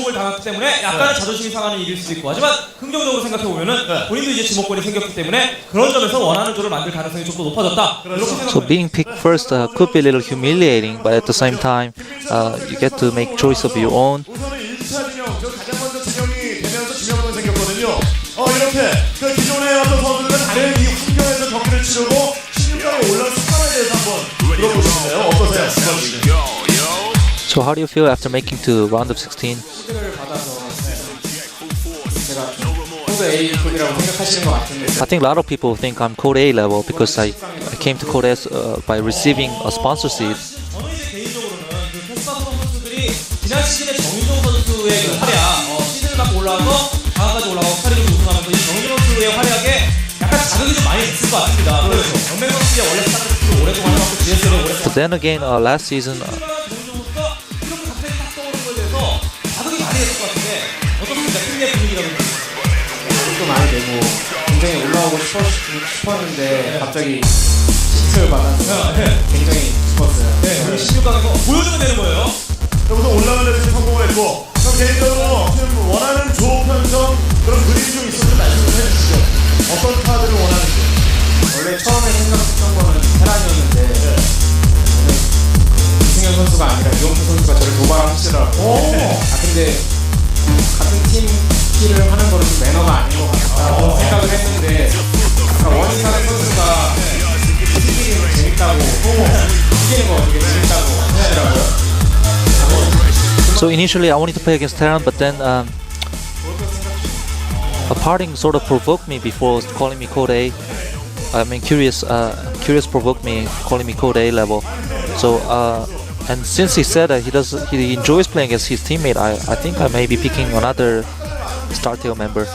지목을 당했기 때문에 약간의 자존심이 상하는 일일 수도 있고 하지만 긍정적으로 생각해 보면은 본인도 이제 지목권이 생겼기 때문에 그런 점에서 원하는 조를 만들 가능성이 좀 더 높아졌다. So being picked first could be a little humiliating, but at the same time, you get to make choice of your own. 우선은 1차 진영, 저 가장 먼저 진영이 되면서 진영권 생겼거든요. 이렇게 그 기존의 어떤 선수들은 다른 이 환경에서 경기를 치르고 16강에 올라온 습관에 대해서 한번 들어보시는데요. 어떠세요? So how do you feel after making to round of 16? 소개를 받아서 제가 코드 A 쪽이라고 생각하시는 것 같은데 I think a lot of people think I'm code A level because I came to code S by receiving a sponsor seat. 저는 이제 개인적으로는 그 패스파서 선수들이 지난 시즌에 정윤종 선수의 그 활약, 시즌을 갖고 올라와서 강화까지 올라가고 스타리그 우승하면서 이 정윤종 선수의 활약에 약간 자극이 좀 많이 됐을 것 같습니다. 그렇죠. 정맹 선수가 원래 스타크래프트를 오랫동안 해왔고 GSL을 오랫동안 But then again, last season, 정윤종 선수가 이렇게 갑자기 딱 떠오르는 거에 대해서 자극이 많이 됐을 것 같은데 어떻습니까? 팀의 분위기라든지 도 많이 되고 굉장히 올라오고 싶었는데 갑자기 시트를 받아서 굉장히 기뻤어요. 네, 우리 16강에서 보여주면 되는 거예요. 여기서 올라가는 데서 성공을 했고 그럼 개인적으로 지금 원하는 조 편성 그런 그림이 좀 있으면 말씀을 해주시죠. 어떤 카드를 원하는지. 원래 처음에 생각했던 거는 테란이었는데 이승현 선수가 아니라 이용표 선수가 저를 도발하시더라고요. 근데 같은 팀 키를 하는 거는 좀 매너가 아닌 것 같다고 생각을 했는데 원희상의 선수가 이기는 거 재밌다고 이기는 거 되게 재밌다고 하시더라고요. so initially I wanted to play against Terran, but then a parting sort of provoked me before calling me code A. I mean, curious provoked me calling me code A level. So and since he said that he enjoys playing against his teammate, I think I may be picking another StarTale member.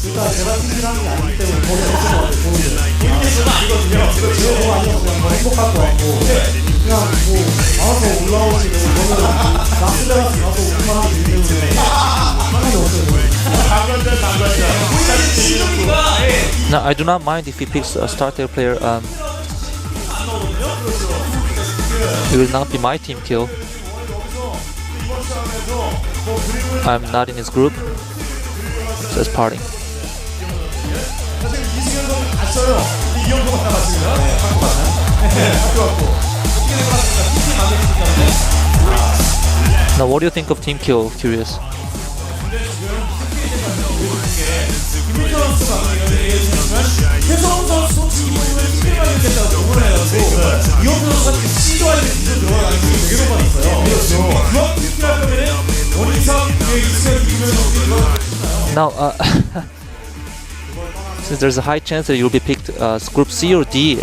일단 제가 팀이라는 게 아니기 때문에 거기서 보는데 아니거든요. 제가 아니어서 그냥 행복할 것 같고 그냥 뭐 나와서 올라오시고 저는 라스베가스 가서 오기만 하면 되기 때문에 상관이 없어요. No, I do not mind if he picks a StarTale player. It will not be my team kill. I'm not in his group. Just parting. 사실 이승현 선수 갔어요. 이영표가 나갔습니다. 학교 갔나요? 학교 갔고. Now, what do you think of team kill? Curious. 최성 선수 이번에 팀을 이겼다고 응원해가지고 이용표 선수가 시도하는 데 들어가는 게 되게 많았어요. 그렇죠. 그런 팀이라 그러면은 원희상, 이승현, 이승현 선수 Now, since there's a high chance that you'll be picked group C or D,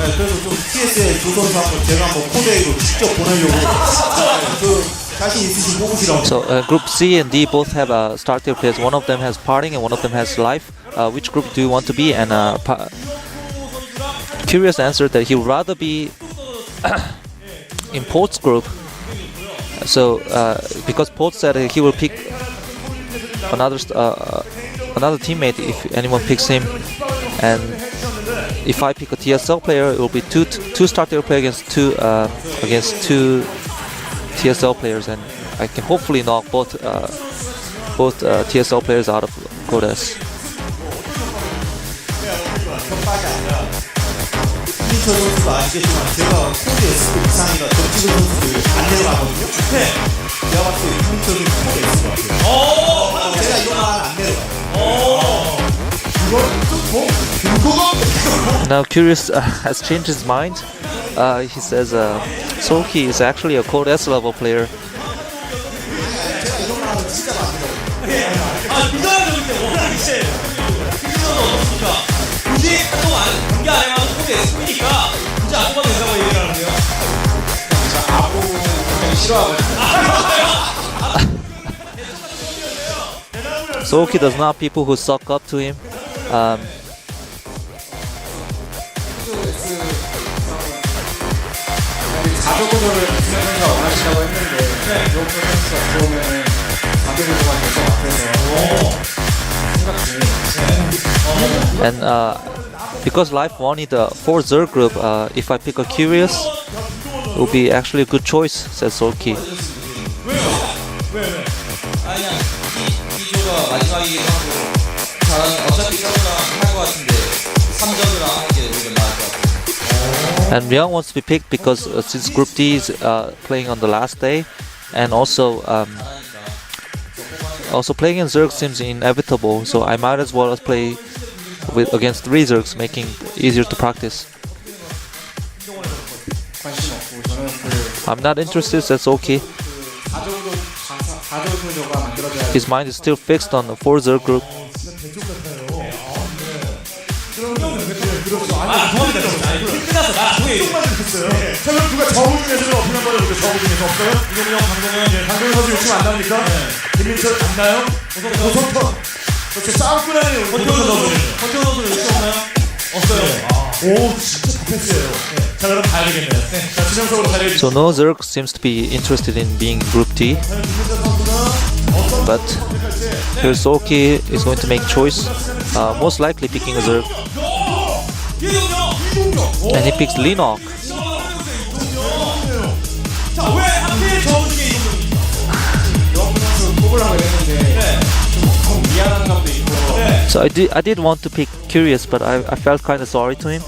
네, 그래서 좀 TSL 두 선수 한번 제가 한번 코데이로 직접 보내려고 그 자신 있으신 뽑으시라고. so group C and D both have StarTale players. One of them has parting and one of them has life. Which group do you want to be? And Curious answered that he would rather be in Port's group. So because Port said he will pick another teammate if anyone picks him, and if I pick a TSL player, it will be two StarTale players against two TSL players, and I can hopefully knock both TSL players out of Code S. 김민철 선수도 아시겠지만 제가 코드 S 이상이라 덕지근 선수들 반대로 가거든요. 네. 제가 봤을 때 김민철이 코드 S 같아요. 제가 이거 안 내려가요. Now Curious has changed his mind. He says Soulkey is actually a Code S level player. 굳이 한동안 경기 안에만 코드 S니까 굳이 안 뽑아도 된다고 얘기를 하는데요. 아부 굉장히 싫어하거든요. Soulkey does not people who suck up to him. 4조 구도를 선수가 원하시다고 했는데 유영표 선수가 들어오면은 4조 구도가 될 것 같아서 생각 중이에요. And because Life wanted a 4 Zerg group, if I pick a Curious, it will be actually a good choice, says Solki. 왜? 아니야. 이 조가 마지막이기도 하고 잘하는 어차피 서브랑 할 것 같은데 3점이랑 하는 게 오히려 나을 것 같아. And Myung wants to be picked because since Group D is playing on the last day, and also playing in Zerg seems inevitable, so I might as well play against 3 Zergs, making easier to practice. 관심 없고 저는 그 I'm not interested, that's okay. 4조 구도가 만들어져야 His mind is still fixed on the 4 Zerg group. 도움이 됐어. 끝났어. 나 동해. 자, 그럼 누가 저우 중에서 어필 한번 해볼게요. 저우 중에서 없어요? 이동영, 강동현, 강동현 선수 욕심 안 나옵니까? 김민철 안 나요? 오성턴. 그렇죠. 싸움꾼 아니에요. 권태훈 선수 욕심 없나요? 없어요. 오, 진짜 패스예요. 자, 그럼 가야 되겠네요. 자, 진영석으로 자리해 So no Zerg seems to be interested in being Group D, but here Solki is going to make choice, most likely picking a Zerg, and he picks Linok. 자, 왜 하필 저 중에 유영표 선수 뽑으려고 했는데 좀 미안한 감도 있고 So I did want to pick Curious, but I felt kind of sorry to him.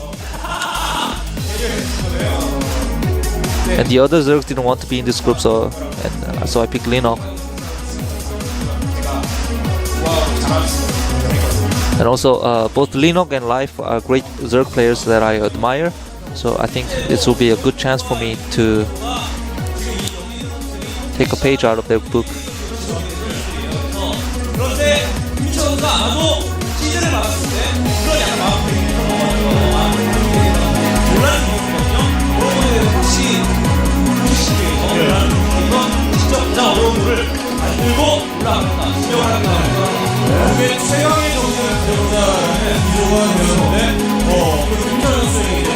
And the other Zergs didn't want to be in this group, so I picked Linok. And also, both Linok and Life are great Zerg players that I admire, so I think this will be a good chance for me to take a page out of their book. 그런데 김민철 선수가 아마도 시즌을 막았을 때 그런 약간 마음이 논란이 있었거든요. 혹시 이건 진짜 가장 어려운 거를 만들고 올라간다. 진영을 한다. 그게 최강의 정도는 들어보자라는 이유가 되었는데 그래서 김민철 선수에게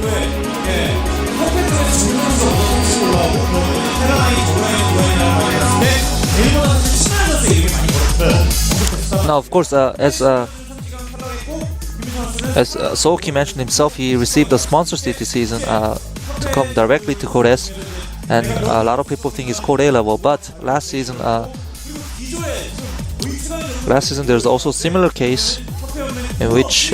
왜 컴퓨터에서 중간에서 어떻게 올라오고 테라나이 조라이 조라이라는 말이 나왔는데 일본은 사실 친한 선수에게 이렇게 많이 걸었어요. Now, of course, as Solki mentioned himself, he received a sponsorship this season to come directly to Code S, and a lot of people think he's Code A level. But last season there's also a similar case in which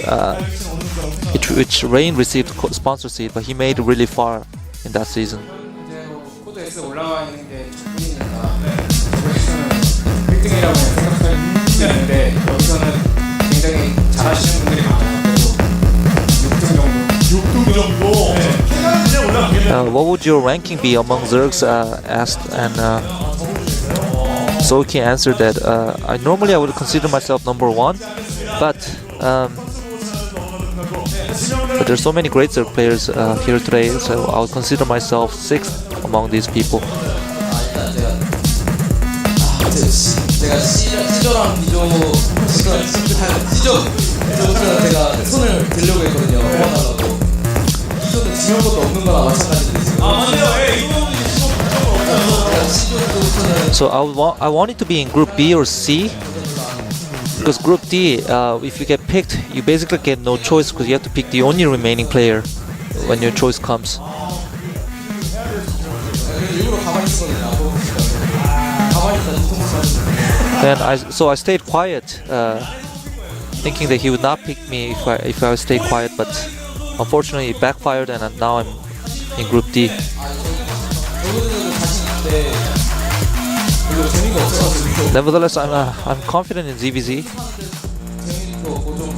Rain received sponsorship, but he made it really far in that season. 코드 S 올라와 있는 게 적군이니까 1등이라고 생각할 수 있는데 여기서는 굉장히 잘하시는 분들이 많아요. 그래도 6등 정도. 6등 정도. 해가 그냥 올라가겠네요. What would your ranking be among Zergs? Asked, and Solki answered that normally I would consider myself number 1, but there's so many great Zerg players here today, so I would consider myself 6th among these people. 제가 C조랑 B조 C조부터 제가 손을 들려고 했거든요. 뽑아달라고. B조는 지면 것도 없는 거나 마찬가지인데 지금. 맞아요. 이동영이 C조부터는 So I wanted to be in Group B or C, because Group D, if you get picked, you basically get no choice because you have to pick the only remaining player when your choice comes. 일부러 가만히 있었거든요. 가만히 있다 뒤통수 Then I stayed quiet, thinking that he would not pick me if I stayed quiet, but unfortunately it backfired, and now I'm in Group D. 여기는 자신 있는데 별로 재미가 없어가지고 Nevertheless, I'm confident in ZVZ, 재미도 없고 좀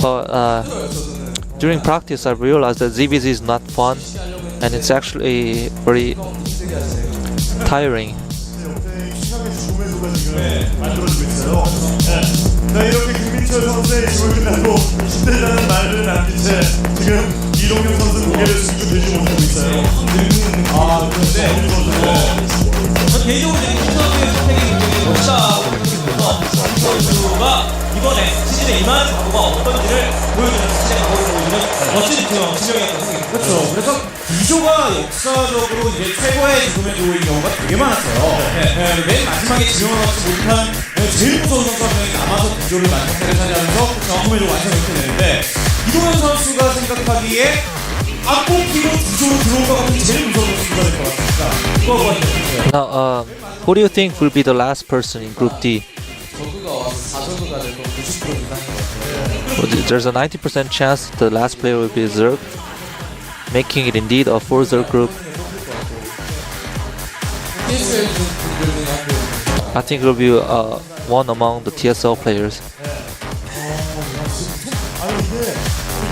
but during practice I realized that ZVZ is not fun, and it's actually very tiring. 만들어지고 있어요. 자, 이렇게 김민철 선수의 지금 끝나고 힘들다는 말을 남긴 채 지금 이동영 선수 무게를 지금 들지 못하고 있어요. 그런데 저 개인적으로 김민철 선수의 선택이 굉장히 멋있다고 생각해서 김민철 선수가 이번에 시즌에 임한 각오가 어떤지를 보여주는 시즌에 각오를 보여주는 멋진 지명이었다고 생각해요. 그렇죠. 그래서 비조가 역사적으로 이제 최고의 죽음에 좋은 경우가 되게 많았어요. 맨 마지막에 지명을 얻지 못한 제일 무서운 선수가 남아서 비조를 만성태를 차지하면서 죽음의 조 완성을 이렇게 되는데 이동현 선수가 생각하기에 악공기로 비조로 들어올 것 같은 제일 무서운 선수가 될 것 같습니다. 그거 같아요. Now, who do you think will be the last person in Group D? 저그가 와서 4저그가 될 거 90% 이상인 것 같아요. Well, there's a 90% chance the last player will be Zerg, making it indeed a 4-Zerg group. GSL 분들 중에 학교 I think it will be one among the TSL players. 아니 이게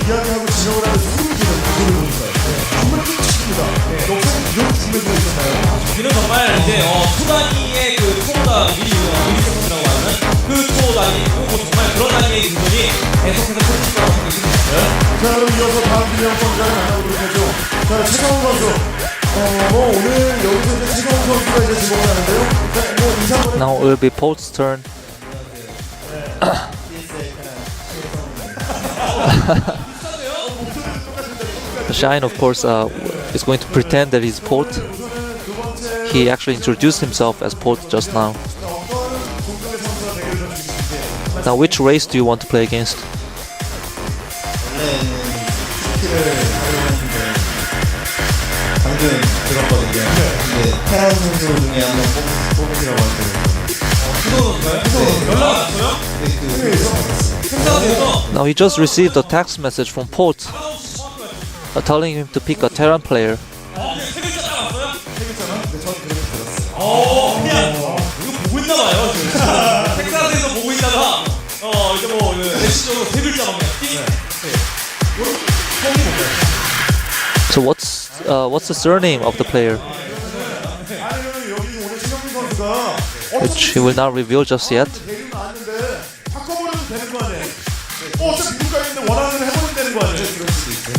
이야기하고 지적을 하는 소름이 돋는 구조를 보니까요. 정말 끝입니다. 역사는 이런 중매가 있었나요? 여기는 정말 이제 초단위의 그 초보다 미리 세션이라고 하는 그 초단위 뭐 정말 그런 단위의 기분이 계속해서 펼칠 거라고 생각이 듭니다. 자 그럼 이어서 다음 김영 선수를 만나보도록 하죠. 자 최강훈 선수. 뭐 오늘 여기서 이제 최강훈 선수가 이제 지목을 하는데요. 자, 뭐 인사를 Now it will be Polt's turn. Shine, of course, is going to pretend that he's Polt. He actually introduced himself as Polt just now. Now, which race do you want to play against? 방금 들었거든요. 근데 태양 선수 중에 한번 뽑으시라고 하더라고요. 연락 왔어요? 행사가 돼서 Now, he just received a text message from Polt telling him to pick a Terran player. 세 글자 딱 왔어요? 세 글자나? 근데 저는 그렇게 들었어요. 그냥 이거 보고 있나 봐요. 지금. 행사에서 보고 있다가 이제 뭐 대시적으로 세 글자만 그냥 띵. So, what's the surname of the player? 아니면 여기 오늘 최강훈 선수가 Which he will not reveal just yet. 대결 나왔는데 바꿔버려도 되는 거 아니에요? 어차피 미국가 있는데 원하는 대로 해보면 되는 거 아니에요?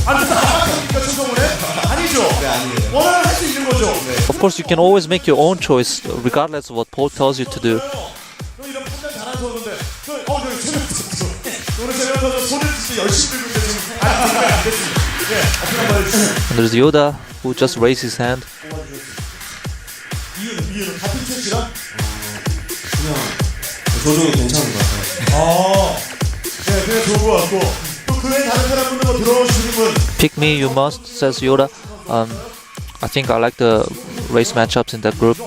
아니 합니까 최성훈에? 아니죠. 네, 아니에요. 원하는 할 수 있는 거죠. Of course, you can always make your own choice regardless of what Polt tells you to do. 저 이런 판단 잘하는 선수인데 저기 최강 선수 오늘 최강 선수 손을 진짜 열심히 들고 있는데 지금 아직 안 됐습니다. 예, 어떻게 한번 해주세요. And there's Yoda, who just raised his hand. 이유는 같은 채시랑 조종이 괜찮은 것 같아요. 네, 그냥 좋은 것 같고 또 그 외에 다른 사람 분들 뭐 들어오시는 분 Pick me, you must, says Yoda. I think I like the race matchups in that group.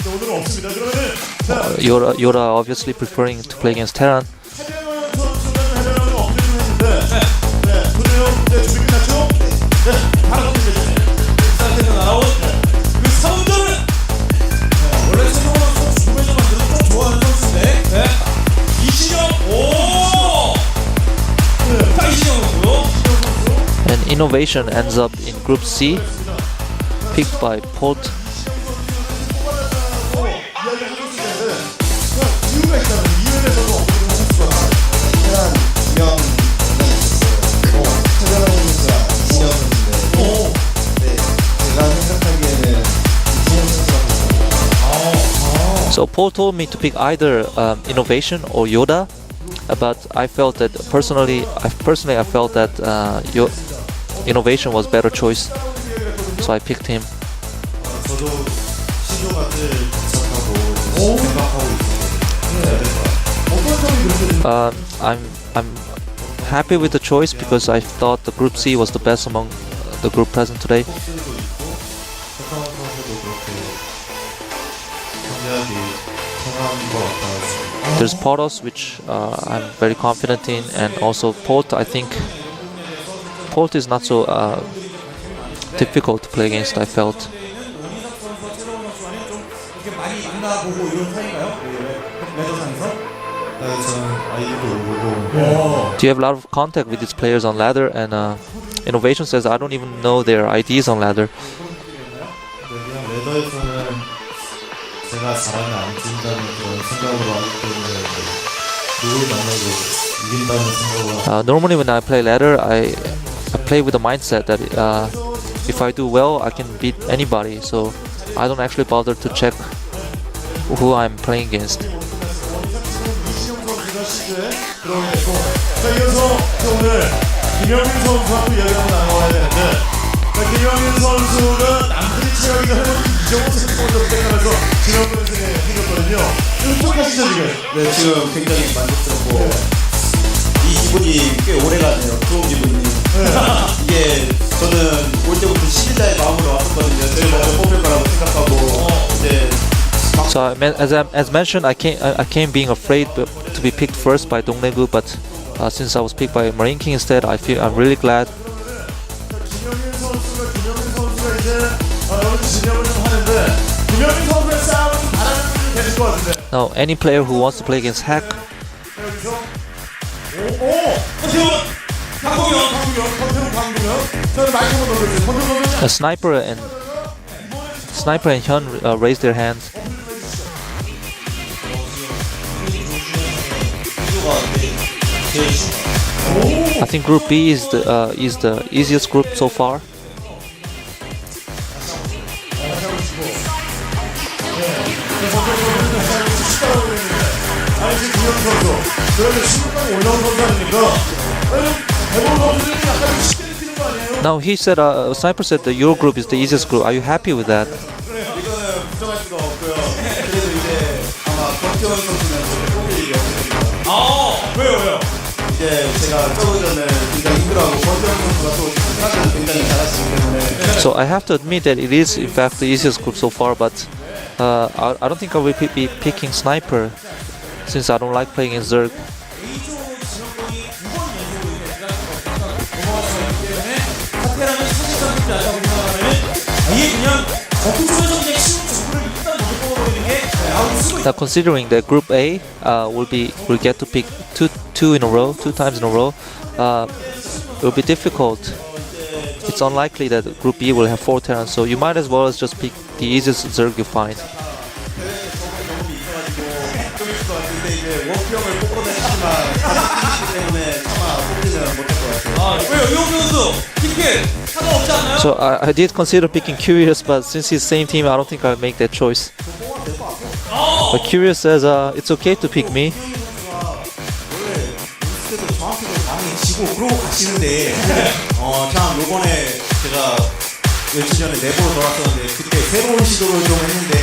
오늘은 없습니다. 그러면은 Yoda obviously preferring to play against Terran. 차재현 선수는 해명을 업데이트 했는데 네, 그래요. 네, 준비 끝났죠? 네, 바로 업데이트 행사에서 날아온 그 3점을 원래 최성훈 선수 주변에 만들어서 좀 좋아하는 선수인데 네. 이신영 오! 딱 이신영 선수요. And Innovation ends up in Group C, picked by Polt. 이야기하고 있는데 이유가 있잖아요. 이유에 대해서도 업데이트 하셨어요. 태양 김영 있었어요. 태양 선수가 이진영 선수인데. 네, 제가 생각하기에는 이진영 선수가 So Polt told me to pick either Innovation or Yoda, but I felt that personally I felt that Innovation was better choice, so I picked him. 저도 시조가 제일 괜찮다고 생각하고 있었거든요. 어떤 점이 그렇게 됐나요? I'm happy with the choice because I thought the Group C was the best among the group present today. 최강 선수도 그렇게 경기하기 편한 것 같아서. There's Portos, which I'm very confident in, and also Polt. I think Polt is not so difficult to play against, I felt. 이렇게 많이 만나보고 이런 사이인가요? 매저상에서? 저는 아이들도 오고. Do you have a lot of contact with these players on ladder? And Innovation says I don't even know their IDs on ladder. 그냥 레더에서는 제가 잘하면 안 진다는 그런 생각으로 하기 때문에 누굴 만나도 이긴다는 생각으로. Normally when I play ladder, I play with the mindset that if I do well, I can beat anybody. So I don't actually bother to check who I'm playing against. 이시영 선수가 시즈에 들어오게 됐고 자 이어서 오늘 김영민 선수하고 이야기 한번 나눠봐야 되는데, 자, 김영민 선수가 남들이 체력이 해보니 이정호 선수를 선택하면서 김영민 선수에 생겼거든요. 흡족하시죠, 지금? 네, 지금 굉장히 만족스럽고 이 기분이 꽤 오래가네요. 좋은 기분이. 이게 저는 올 때부터 11자의 마음으로 왔었거든요. 제일 먼저 뽑힐 거라고 생각하고 이제 So as mentioned, I came being afraid to be picked first by Dongnegu, but since I was picked by Marine King instead, I'm really glad. 김영민 선수가 이제 여기서 진영을 좀 하는데, 김영민 선수의 싸움은 바라는 분이 되는 것 같은데. Now, any player who wants to play against Hack, 여기서 권태훈 강동현 저는 마이크 한번 넣어주세요. 권태훈 선수 Sniper and Hyun raised their hands. I think Group B is the easiest group so far. 아니 지금 김영민 선수 그런데 16강에 올라온 선수 아닙니까? 대부분 선수들이 약간 쉽게 느끼는 거 아니에요? Now he said, Sniper said that your group is the easiest group. Are you happy with that? 이거는 부정할 수가 없고요. 그래도 이제 아마 권태원 선수는 뽑힐 일이 없거든요. 왜요? 이제 제가 저번 전에 굉장히 힘들어하고 권태원 선수가 또 스타트를 굉장히 잘하시기 때문에 So I have to admit that it is in fact the easiest group so far, but I don't think I will be picking Sniper since I don't like playing in Zerg. 사태라는 사실상 그렇지 않다고 생각하면은 아예 그냥 적극적에서 그냥 쉬운 정보를 일단 먼저 뽑아버리는 게 아웃을 쓰고 Now considering that Group A will get to pick two times in a row, it will be difficult. It's unlikely that Group B will have 4 Terrans, so you might as well just pick the easiest Zerg you find. 근데 이제 원평을 뽑아내시지만 가족이기 때문에 차마 뽑지는 못할 것 같아요. 왜요? 이용표 선수 핑크 상관없지 않나요? So I did consider picking Curious, but since he's same team, I don't think I'll make that choice. But Curious says it's okay to pick me. 그때도 정확히도 많이 지고 그러고 가시는데 참 요번에 제가 며칠 전에 내보러 돌았었는데 그때 새로운 시도를 좀 했는데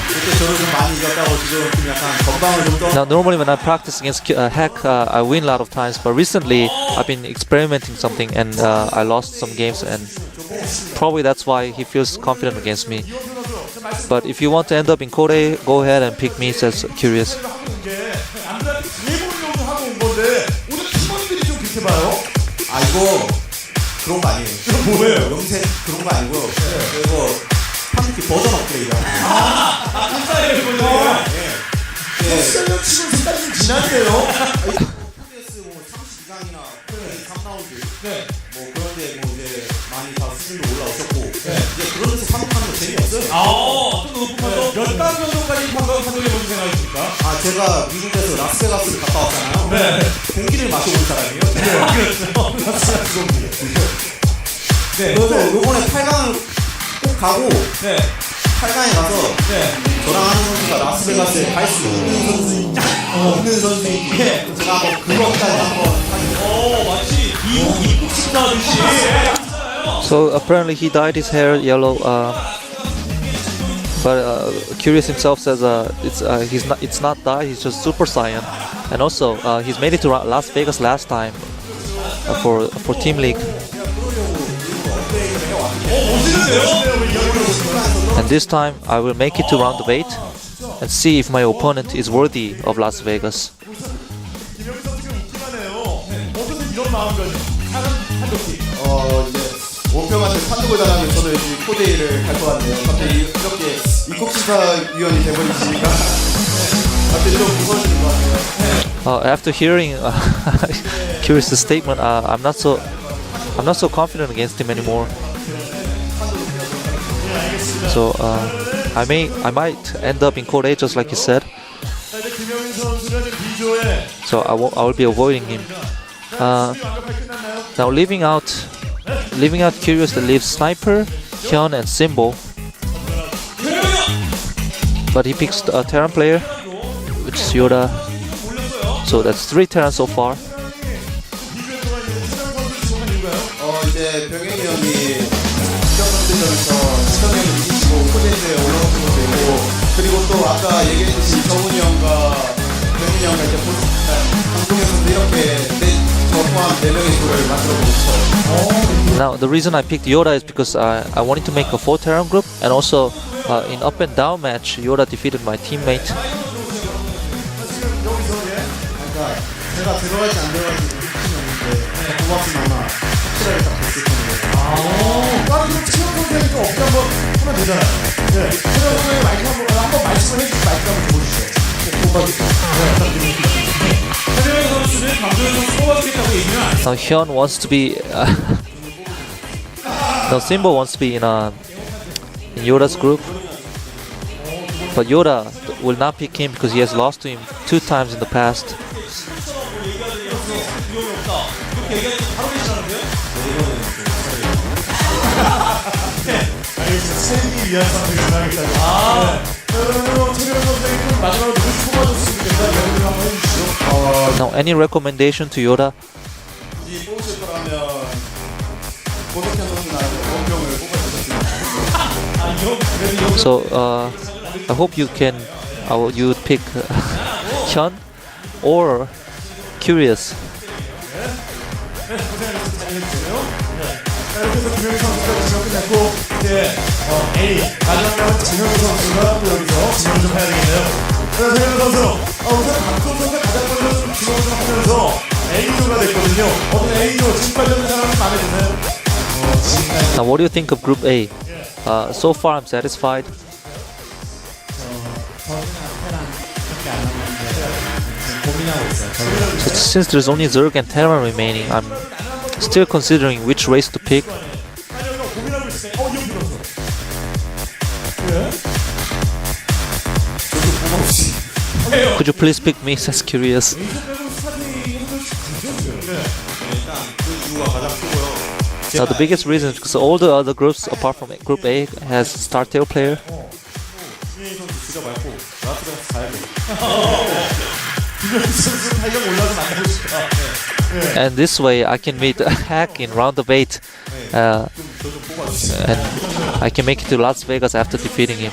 그때 저를 좀 많이 이겼다고 지금 좀 약간 건강을 좀 Now normally when I practice against Hack, I win a lot of times, but recently I've been experimenting something and I lost some games, and probably that's why he feels confident against me. But if you want to end up in Kore, go ahead and pick me, says Curious. 남자들이 예고를 하고 온 건데 오늘 팀원들이 좀 그렇게 봐요? 아 이거 그런 거 아니에요. 뭐예요? 영세 그런 거 아니고요. 이거 파미키 버전 업그레이드. 인사이드 보죠. 셀러 치고 색깔이 좀 진한데요? PS 뭐 30 이상이나 3라운드 뭐 그런데 뭐 이제 많이 다 수준도 올라오셨고 이제 그런 데서 판독하는 거 재미없어요. 좀 높은 판독 몇 단 정도까지 판독해보신 생각이십니까? 아 제가 미국에서 라스베가스를 갔다 왔잖아요. 공기를 마셔본 사람이에요. 라스베가스 공기. 그래서 요번에 8강을 꼭 가고 8강에 가서 저랑 하는 선수가 라스베가스에 갈 수 있는 선수인지 없는 선수인지 제가 뭐 그것까지 한번 마치 이국 식사하듯이 So apparently he dyed his hair yellow, but Curious himself says it's not dyed, he's just Super Saiyan, and also he's made it to Las Vegas last time for Team League. And this time I will make it to round of 8 and see if my opponent is worthy of Las Vegas. 김영민 선수가 웃기하네요. 어떻게 이런 마음가짐? 한덕기. 이제 원평한테 판독을 당하면 저도 이제 코데이를 갈 것 같네요. 갑자기 이렇게 입국심사위원이 돼버리시니까 갑자기 좀 무서워지는 것 같아요. After hearing Curious's statement, I'm not so confident against him anymore. So I might end up in Code A just like he said. 자, 이제 김영민 선수가 이제 B조에 So I will be avoiding him. Now leaving out Curious, that leaves Sniper, Hyun, and Symbol. But he picks a Terran player, which is Yoda. So that's 3 Terrans so far. B조에 들어가 있는 이제 병현이 형이 시청선수전에서 시청형을 이기시고 코데스에 올라오시고 되고 그리고 또 아까 얘기했듯이 정훈이 형과 병현이 형과 이제 방송에서도 이렇게 저 포함 4명의 조를 만들어 보고 싶어요. Now, the reason I picked Yoda is because I wanted to make a 4 Terran group, and also in up and down match, Yoda defeated my teammate. 그러니까 제가 들어갈지 안 들어갈지 없는데 고맙지만 아마 확실하게 딱 됐을 텐데. 다른 체험 선생님이 좀 어깨 한번 하면 되잖아요. 네. 체험 선생님 마이크 한번 말씀을 해주시고 마이크 한번 줘보시죠. 최재현 선수는 강도현 선수 뽑아주겠다고 얘기는 안 했어요. Now, Hyun wants to be. Now, Simba wants to be in Yoda's group, but Yoda will not pick him because he has lost to him 2 times in the past. 알겠습니다. 살기 위한 선택을 하겠다고. 그러면 최재현 선생님 마지막으로 누구 뽑아줬으면 좋겠다 이런 걸 한번 해주시죠. Now, any recommendation to Yoda? 이 뽑으실 거라면 고덕현 선수나 원병을 뽑아주셨으면 So, I hope you can. You would pick Hyun or Curious. 자, 이렇게 해서 김영희 선수가 지금 끝냈고 이제 A 마지막으로 정현우 선수가 또 여기서 지명을 좀 해야 되겠네요. 자, 정현우 선수 우선 박종 선수가 가장 먼저 좀 지명을 좀 하면서 A조가 됐거든요. 어떤 A조 지금까지 하는 사람은 마음에 드나요? Now, what do you think of Group A? So far, I'm satisfied. So since there's only Zerg and Terran remaining, I'm still considering which race to pick. 고민하고 있어요. 이영표 선수. Could you please pick me? Says Curious. Now, the biggest reason is because all the other groups, apart from Group A, has StarTale player. And this way I can meet a hack in round of 8 and I can make it to Las Vegas after defeating him.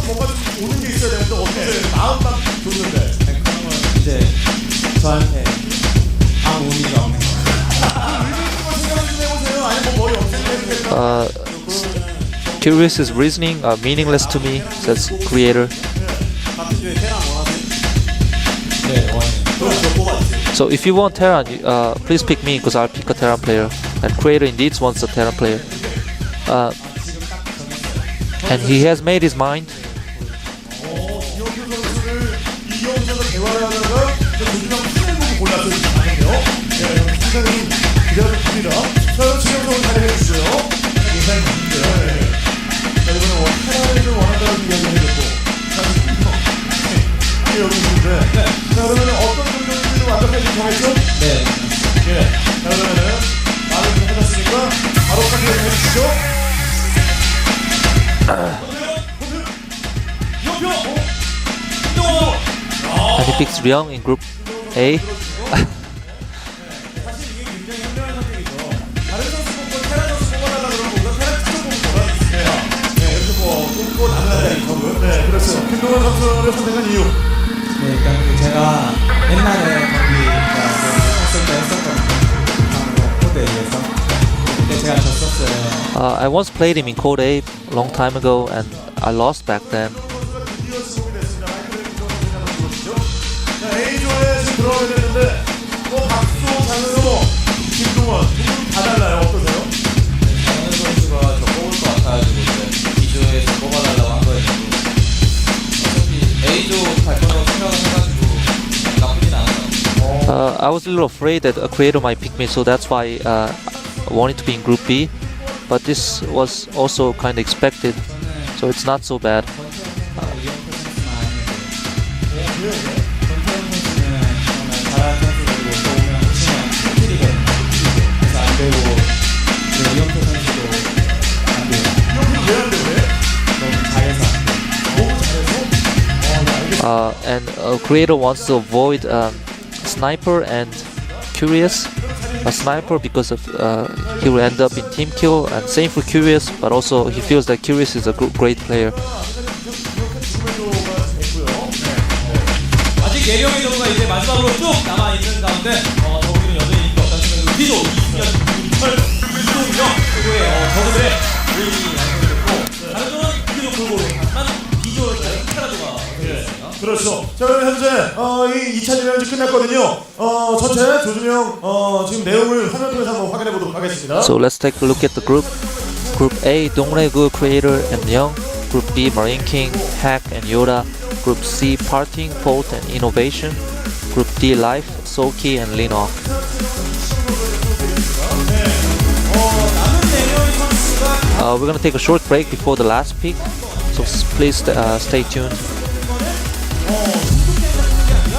뭔가 좀 오는 게 있어야 되는데 어떻게 마음만 좋는데 이제 저한테 아무 의미가 없는 거예요. 생각 좀 해보세요. 아니 뭐 머리 없애게 해주겠다. Curious is reasoning meaningless to me, says creator. 같은 주에 테란 원하세요? 네, 원해요. 그럼 저 뽑아주세요. So if you want Terran, please pick me because I'll pick a Terran player. And creator indeed wants a Terran player. And he has made his mind. 이영표 선수를 이영표가 대화를 하다가 조준영 플레이북을 골라서 하는데요. 네, 상당히 기대가 됩니다. 자, 지금 잘 해주세요. 예상이 됩니다. 자, 이번에 테란을 원한다는 이야기를 해줬고 여기 있는데 자, 그러면 어떤 종류인지 완벽하게 정했죠? 네. 예. 자, 그러면은 말을 좀 해놨으니까 바로 확인을 해주시죠. And he picks Ryung in group A. 다른 선수 뽑고 테란 선수 뽑아달라 그러는 것보다 테란 특정 뽑고 놀아주세요. 네, 이렇게 뭐 뽑고 나눠야 거고요. 네, 그렇죠. 김동원 선수를 선택한 이유. 네, 일단 제가 옛날에 경기 했을 때 했었거든요. 코드에서. 그때 제가 졌었어요. I once played him in Code A a long time ago and I lost back then. 자, A조에 지금 들어가게 되는데 박수, 장은호, 김동원 두분 다 달라요. 어떠세요? 장현 선수가 저 뽑을 것 같아가지고 이제 2조에서 뽑아달라고 한 거예요. 어차피 A조 갈 거라고 생각을 해가지고 나쁘진 않아요. I was a little afraid that a creator might pick me, so that's why I wanted to be in group B. But this was also kind of expected, so it's not so bad. And a creator wants to avoid sniper and curious. a sniper because of he will end up in team kill, and same for Curious, but also he feels that Curious is a great player. 아직 4명의 정도가 이제 마지막으로 쭉 남아있는 가운데 저기는 여전히 인기 없다는 생각이 비조 이승현 정말 유동이요 최고의 저그들의 모임이 완성됐고 다른 쪽은 비교 좀 골고루 하지만 비조를 잘 카라도가 되었습니다. 그렇죠. 자, 그럼 현재 이 2차 대면이 끝났거든요. 전체 조준영 지금 내용을 화면 통해서 한번 확인해 보도록 하겠습니다. So let's take a look at the group. Group A, Dongdaegu, Creator, and Young. Group B, Marine King, Hack, and Yoda. Group C, Parting, Bolt, and Innovation. Group D, Life, Soki, and Linok. We're gonna take a short break before the last pick, so please stay tuned.